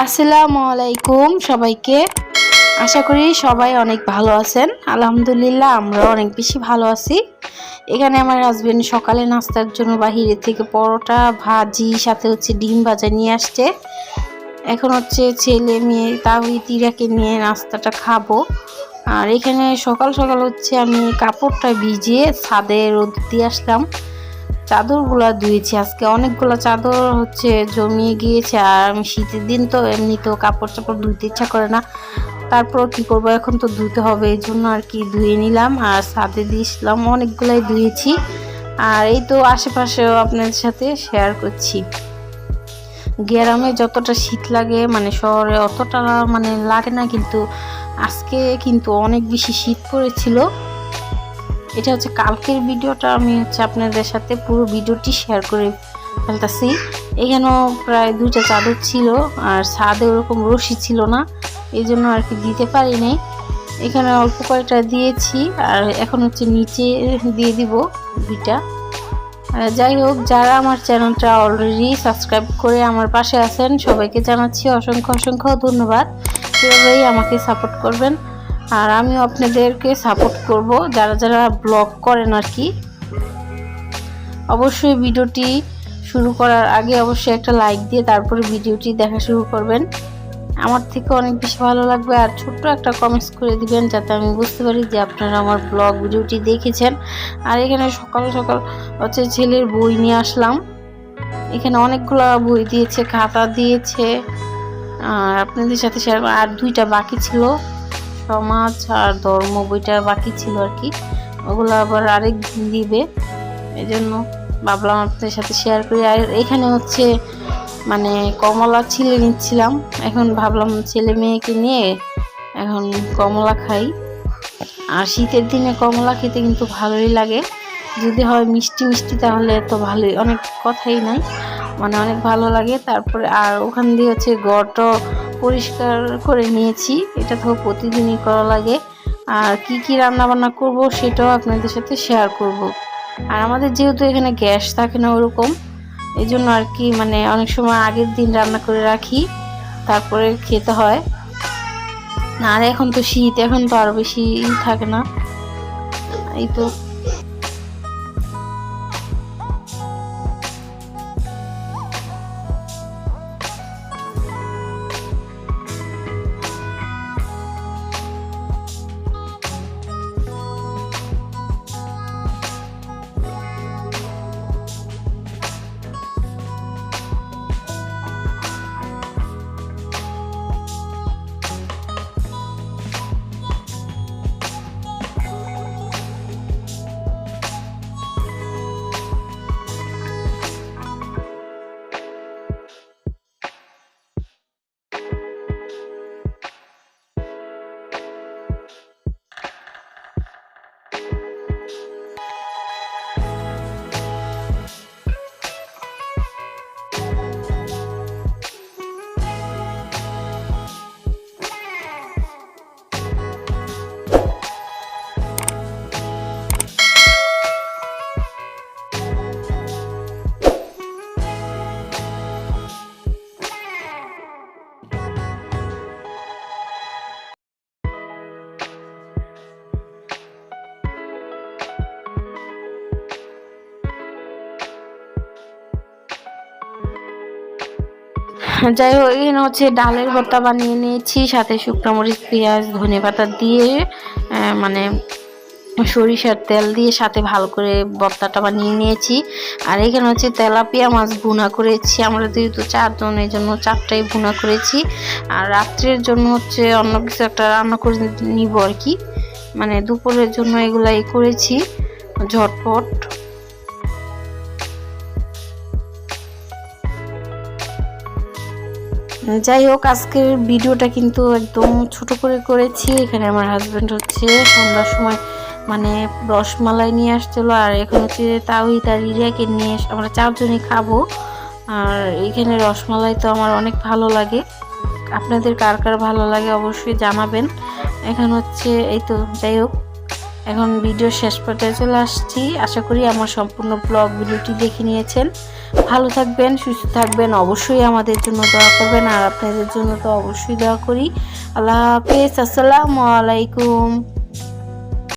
আসসালামু আলাইকুম সবাইকে। আশা করি সবাই অনেক ভালো আছেন। আলহামদুলিল্লাহ আমরা অনেক বেশি ভালো আছি। এখানে আমার হাজবেন্ড সকালে নাস্তার জন্য বাহিরে থেকে পরোটা ভাজি সাথে ডিম ভাজা নিয়ে আসছে। এখন ছেলে মেয়ে তাওহিদ ইরাকে নিয়ে নাস্তাটা খাবো। আর এখানে সকাল সকাল আমি কাপড়টা ভিজিয়ে ছাদে রোদ দিয়ে আসলাম। চাদরগুলা ধুয়েছি, আজকে অনেকগুলো চাদর জমিয়ে গিয়েছে। আর আমি শীতের দিন তো এমনিতেও কাপড় চাপড় ধুতে ইচ্ছা করে না, তারপর কি করবো, এখন তো ধুতে হবে, এই জন্য আর কি ধুয়ে নিলাম আর ছাদে দিয়েছিলাম। অনেকগুলাই ধুয়েছি। আর এই তো আশেপাশেও আপনাদের সাথে শেয়ার করছি। গ্রামে যতটা শীত লাগে মানে শহরে অতটা মানে লাগে না, কিন্তু আজকে কিন্তু অনেক বেশি শীত পড়েছিল। এটা কালকের ভিডিওটা, আমি আপনাদের সাথে পুরো ভিডিওটি শেয়ার করে ফেলতেছি। এখানেও প্রায় 2টা চাদর ছিল আর ছাদে ওরকম রশি ছিল না, এই জন্য আর কি দিতে পারি নাই। এখানে অল্প কয়েকটা দিয়েছি আর এখন নিচে দিয়ে দিব 2টা। যাই হোক, যারা আমার চ্যানেলটা অলরেডি সাবস্ক্রাইব করে আমার পাশে আছেন সবাইকে জানাচ্ছি অসংখ্য অসংখ্য ধন্যবাদ। এভাবেই আমাকে সাপোর্ট করবেন আর আমিও আপনাদেরকে সাপোর্ট করব যারা যারা ব্লগ করেন আর কি। অবশ্যই ভিডিওটি শুরু করার আগে অবশ্যই একটা লাইক দিয়ে তারপরে ভিডিওটি দেখা শুরু করবেন, আমার থেকে অনেক বেশি ভালো লাগবে। আর ছোট্ট একটা কমেন্টস করে দিবেন যাতে আমি বুঝতে পারি যে আপনারা আমার ব্লগ ভিডিওটি দেখেছেন। আর এখানে সকাল সকাল ছেলের বই নিয়ে আসলাম। এখানে অনেকগুলো বই দিয়েছে, খাতা দিয়েছে। আর আপনাদের সাথে শেয়ার, আর 2টা বাকি ছিল, সমাজ আর ধর্ম বইটা বাকি ছিল আর কি, ওগুলো আবার আরেক দিন দিবে, এই জন্য ভাবলাম আপনাদের সাথে শেয়ার করি। আর এখানে মানে কমলা ছিলে নিচ্ছিলাম, এখন ভাবলাম ছেলে মেয়েকে নিয়ে এখন কমলা খাই। আর শীতের দিনে কমলা খেতে কিন্তু ভালোই লাগে, যদি হয় মিষ্টি মিষ্টি তাহলে তো ভালোই, অনেক কথাই নাই, মানে অনেক ভালো লাগে। তারপরে আর ওখান দিয়ে ঘরটা পরিষ্কার করে নিয়েছি, এটা তো প্রতিদিনই করা লাগে। আর কি কি রান্না বান্না করব সেটাও আপনাদের সাথে শেয়ার করব। আর আমাদের যেহেতু এখানে গ্যাস থাকে না ওরকম, এই জন্য আর কি মানে অনেক সময় আগের দিন রান্না করে রাখি, তারপরে খেতে হয়। আর এখন তো শীত, এখন তো আরো বেশি থাকে না, এই তো। যাই হোক, এখানে ডালের ভর্তা বানিয়ে নিয়েছি, সাথে শুকনো মরিচ পেঁয়াজ ধনেপাতা দিয়ে মানে সরিষার তেল দিয়ে সাথে ভালো করে ভর্তাটা বানিয়ে নিয়েছি। আর এখানে তেলাপিয়া মাছ ভুনা করেছি, আমরা যেহেতু 4 জন এই জন্য 4টাই ভুনা করেছি। আর রাত্রের জন্য অন্য কিছু একটা রান্না করে নিব আর কি, মানে দুপুরের জন্য এগুলাই করেছি ঝটপট। যাই হোক, আজকের ভিডিওটা কিন্তু একদম ছোট করে করেছি। এখানে আমার হাজবেন্ড সন্ধ্যার সময় মানে রসমালাই নিয়ে আসছিল, আর এখন তাওহিদ আর ইরিয়াকে নিয়ে আমরা 4 জনই খাবো। আর এখানে রসমালাই তো আমার অনেক ভালো লাগে, আপনাদের কার কার ভালো লাগে অবশ্যই জানাবেন। এখন এই তো, যাই হোক, এখন ভিডিও শেষ পর্যায়ে চলে আসছি। আশা করি আমার সম্পূর্ণ ব্লগ ভিডিওটি দেখে নিয়েছেন। ভালো থাকবেন, সুস্থ থাকবেন, অবশ্যই আমাদের জন্য দোয়া করবেন, আর আপনাদের জন্য তো অবশ্যই দোয়া করি। আল্লাহ হাফেজ, আসসালামু আলাইকুম।